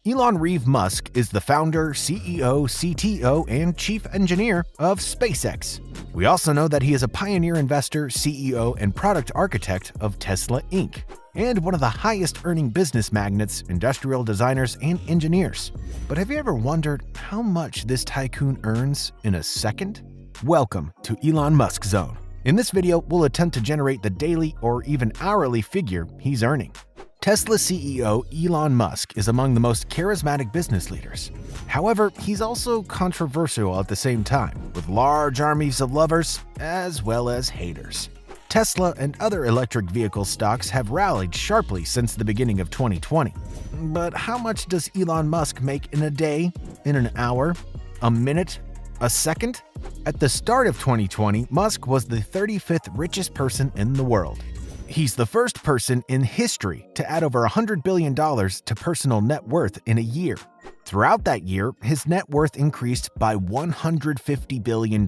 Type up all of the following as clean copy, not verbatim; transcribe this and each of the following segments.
Elon Reeve Musk is the founder, CEO, CTO, and chief engineer of SpaceX. We also know that he is a pioneer investor, CEO, and product architect of Tesla Inc., and one of the highest-earning business magnates, industrial designers, and engineers. But have you ever wondered how much this tycoon earns in a second? Welcome to Elon Musk Zone. In this video, we'll attempt to generate the daily or even hourly figure he's earning. Tesla CEO Elon Musk is among the most charismatic business leaders. However, he's also controversial at the same time, with large armies of lovers as well as haters. Tesla and other electric vehicle stocks have rallied sharply since the beginning of 2020. But how much does Elon Musk make in a day, in an hour, a minute, a second? At the start of 2020, Musk was the 35th richest person in the world. He's the first person in history to add over $100 billion to personal net worth in a year. Throughout that year, his net worth increased by $150 billion,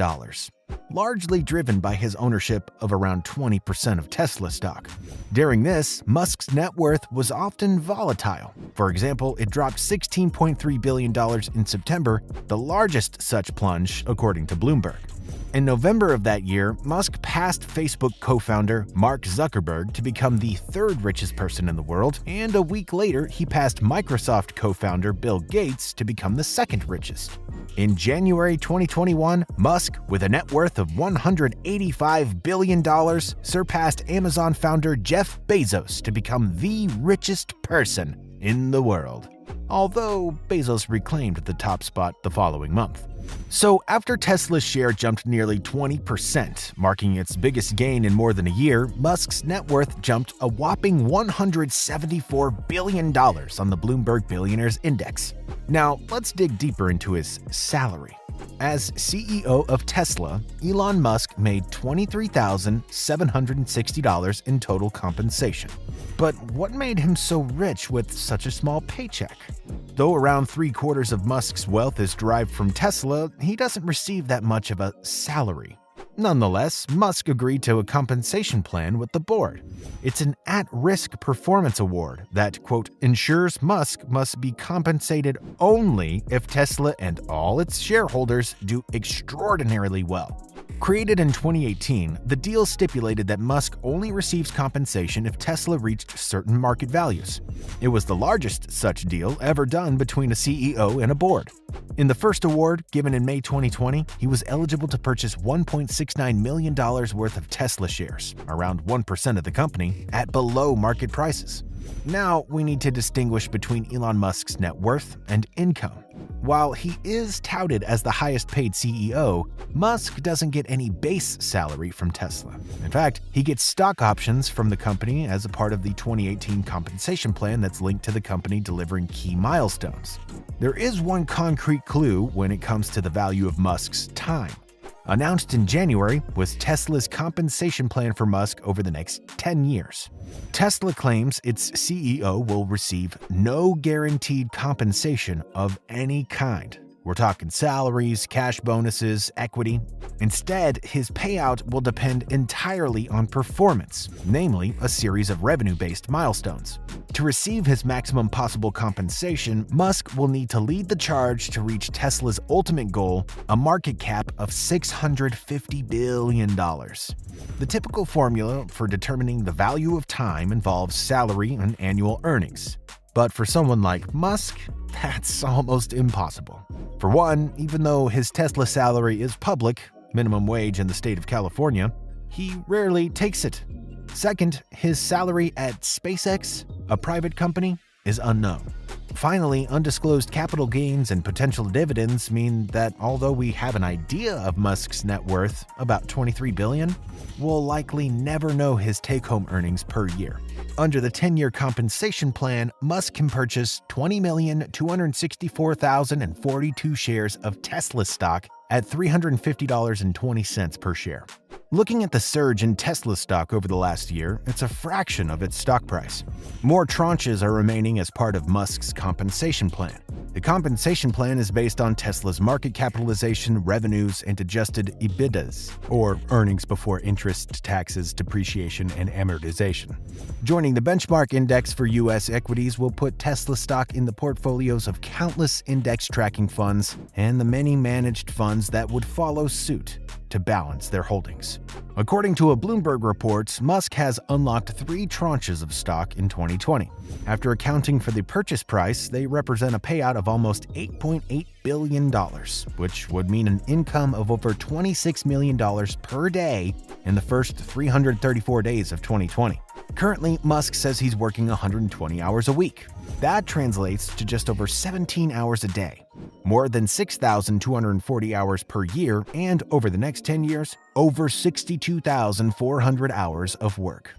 largely driven by his ownership of around 20% of Tesla stock. During this, Musk's net worth was often volatile. For example, it dropped $16.3 billion in September, the largest such plunge, according to Bloomberg. In November of that year, Musk passed Facebook co-founder Mark Zuckerberg to become the third richest person in the world, and a week later, he passed Microsoft co-founder Bill Gates to become the second richest. In January 2021, Musk, with a net worth of $185 billion, surpassed Amazon founder Jeff Bezos to become the richest person in the world, although Bezos reclaimed the top spot the following month. So after Tesla's share jumped nearly 20%, marking its biggest gain in more than a year, Musk's net worth jumped a whopping $174 billion on the Bloomberg Billionaires Index. Now, let's dig deeper into his salary. As CEO of Tesla, Elon Musk made $23,760 in total compensation. But what made him so rich with such a small paycheck? Though around 3/4 of Musk's wealth is derived from Tesla, he doesn't receive that much of a salary. Nonetheless, Musk agreed to a compensation plan with the board. It's an at-risk performance award that, quote, ensures Musk must be compensated only if Tesla and all its shareholders do extraordinarily well. Created in 2018, the deal stipulated that Musk only receives compensation if Tesla reached certain market values. It was the largest such deal ever done between a CEO and a board. In the first award, given in May 2020, he was eligible to purchase $1.69 million worth of Tesla shares, around 1% of the company, at below market prices. Now, we need to distinguish between Elon Musk's net worth and income. While he is touted as the highest-paid CEO, Musk doesn't get any base salary from Tesla. In fact, he gets stock options from the company as a part of the 2018 compensation plan that's linked to the company delivering key milestones. There is one concrete clue when it comes to the value of Musk's time. Announced in January was Tesla's compensation plan for Musk over the next 10 years. Tesla claims its CEO will receive no guaranteed compensation of any kind. We're talking salaries, cash bonuses, equity. Instead, his payout will depend entirely on performance, namely a series of revenue-based milestones. To receive his maximum possible compensation, Musk will need to lead the charge to reach Tesla's ultimate goal, a market cap of $650 billion. The typical formula for determining the value of time involves salary and annual earnings. But for someone like Musk, that's almost impossible. For one, even though his Tesla salary is public, minimum wage in the state of California, he rarely takes it. Second, his salary at SpaceX, a private company, is unknown. Finally, undisclosed capital gains and potential dividends mean that although we have an idea of Musk's net worth, about $23 billion, we'll likely never know his take-home earnings per year. Under the 10-year compensation plan, Musk can purchase 20,264,042 shares of Tesla stock at $350.20 per share. Looking at the surge in Tesla stock over the last year, it's a fraction of its stock price. More tranches are remaining as part of Musk's compensation plan. The compensation plan is based on Tesla's market capitalization, revenues, and adjusted EBITDAs, or earnings before interest, taxes, depreciation, and amortization. Joining the benchmark index for U.S. equities will put Tesla stock in the portfolios of countless index tracking funds and the many managed funds that would follow suit to balance their holdings. According to a Bloomberg report, Musk has unlocked 3 tranches of stock in 2020. After accounting for the purchase price, they represent a payout of almost $8.8 billion, which would mean an income of over $26 million per day in the first 334 days of 2020. Currently, Musk says he's working 120 hours a week. That translates to just over 17 hours a day, more than 6,240 hours per year, and over the next 10 years, over 62,400 hours of work.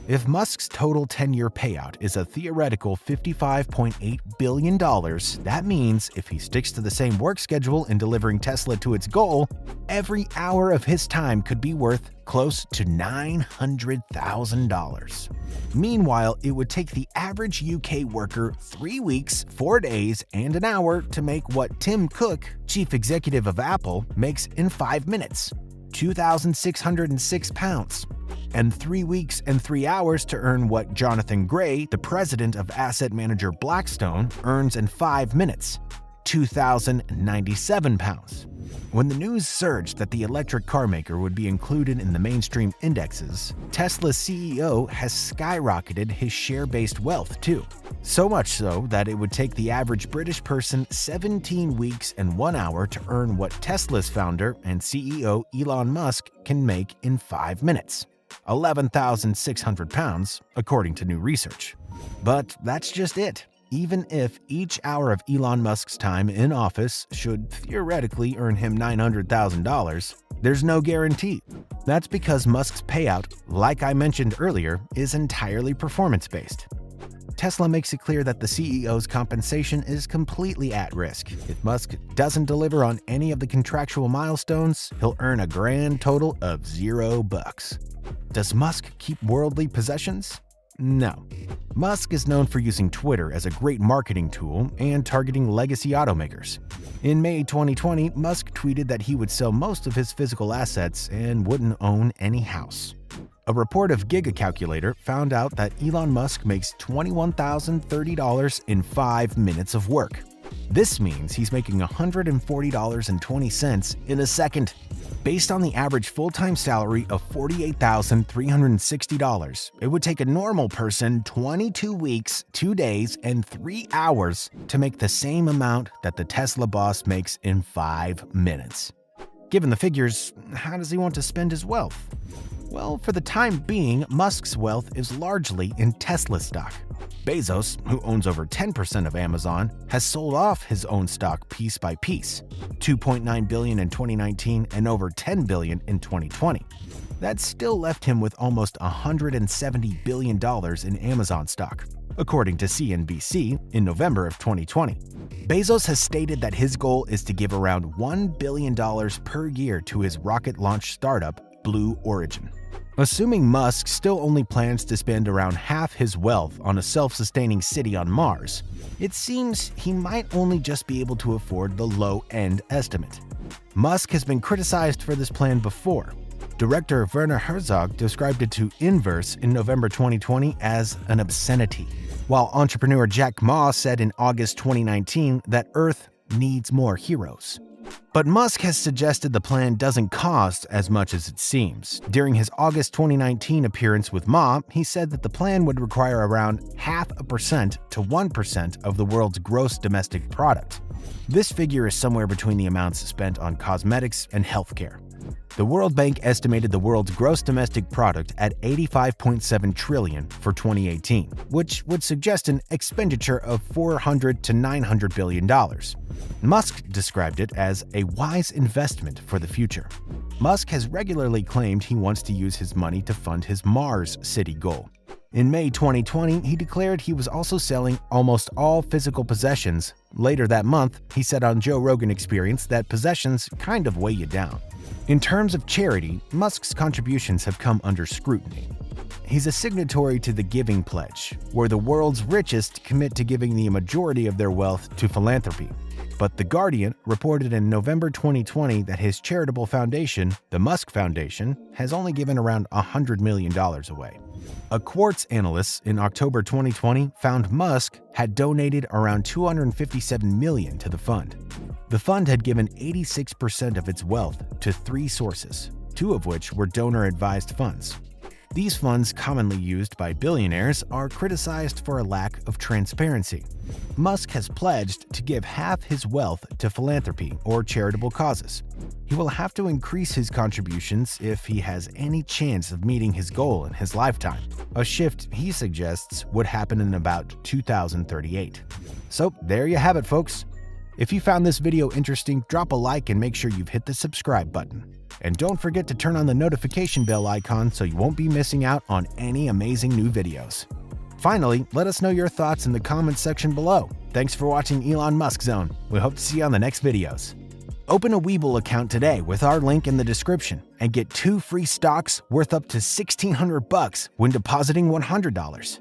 If Musk's total 10-year payout is a theoretical $55.8 billion, that means if he sticks to the same work schedule in delivering Tesla to its goal, every hour of his time could be worth close to $900,000. Meanwhile, it would take the average UK worker 3 weeks, 4 days, and an hour to make what Tim Cook, chief executive of Apple, makes in 5 minutes, 2,606 pounds. And 3 weeks and 3 hours to earn what Jonathan Gray, the president of asset manager Blackstone, earns in 5 minutes, 2,097 pounds. When the news surged that the electric car maker would be included in the mainstream indexes, Tesla's CEO has skyrocketed his share-based wealth too. So much so that it would take the average British person 17 weeks and 1 hour to earn what Tesla's founder and CEO Elon Musk can make in 5 minutes. 11,600 pounds, according to new research. But that's just it. Even if each hour of Elon Musk's time in office should theoretically earn him $900,000, there's no guarantee. That's because Musk's payout, like I mentioned earlier, is entirely performance-based. Tesla makes it clear that the CEO's compensation is completely at risk. If Musk doesn't deliver on any of the contractual milestones, he'll earn a grand total of $0. Does Musk keep worldly possessions? No. Musk is known for using Twitter as a great marketing tool and targeting legacy automakers. In May 2020, Musk tweeted that he would sell most of his physical assets and wouldn't own any house. A report of GigaCalculator found out that Elon Musk makes $21,030 in 5 minutes of work. This means he's making $140.20 in a second. Based on the average full-time salary of $48,360, it would take a normal person 22 weeks, 2 days, and 3 hours to make the same amount that the Tesla boss makes in 5 minutes. Given the figures, how does he want to spend his wealth? Well, for the time being, Musk's wealth is largely in Tesla stock. Bezos, who owns over 10% of Amazon, has sold off his own stock piece by piece, $2.9 billion in 2019 and over $10 billion in 2020. That still left him with almost $170 billion in Amazon stock, according to CNBC in November of 2020. Bezos has stated that his goal is to give around $1 billion per year to his rocket launch startup, Blue Origin. Assuming Musk still only plans to spend around half his wealth on a self-sustaining city on Mars, it seems he might only just be able to afford the low-end estimate. Musk has been criticized for this plan before. Director Werner Herzog described it to Inverse in November 2020 as an obscenity, while entrepreneur Jack Ma said in August 2019 that Earth needs more heroes. But Musk has suggested the plan doesn't cost as much as it seems. During his August 2019 appearance with Ma, he said that the plan would require around 0.5% to 1% of the world's gross domestic product. This figure is somewhere between the amounts spent on cosmetics and healthcare. The World Bank estimated the world's gross domestic product at $85.7 trillion for 2018, which would suggest an expenditure of $400 to $900 billion. Musk described it as a wise investment for the future. Musk has regularly claimed he wants to use his money to fund his Mars city goal. In May 2020, he declared he was also selling almost all physical possessions. Later that month, he said on Joe Rogan Experience that possessions kind of weigh you down. In terms of charity, Musk's contributions have come under scrutiny. He's a signatory to the Giving Pledge, where the world's richest commit to giving the majority of their wealth to philanthropy. But The Guardian reported in November 2020 that his charitable foundation, the Musk Foundation, has only given around $100 million away. A Quartz analyst in October 2020 found Musk had donated around $257 million to the fund. The fund had given 86% of its wealth to 3 sources, 2 of which were donor-advised funds. These funds, commonly used by billionaires, are criticized for a lack of transparency. Musk has pledged to give half his wealth to philanthropy or charitable causes. He will have to increase his contributions if he has any chance of meeting his goal in his lifetime, a shift he suggests would happen in about 2038. So there you have it, folks. If you found this video interesting, drop a like and make sure you've hit the subscribe button. And don't forget to turn on the notification bell icon so you won't be missing out on any amazing new videos. Finally, let us know your thoughts in the comments section below. Thanks for watching Elon Musk Zone. We hope to see you on the next videos. Open a Webull account today with our link in the description and get 2 free stocks worth up to $1,600 when depositing $100.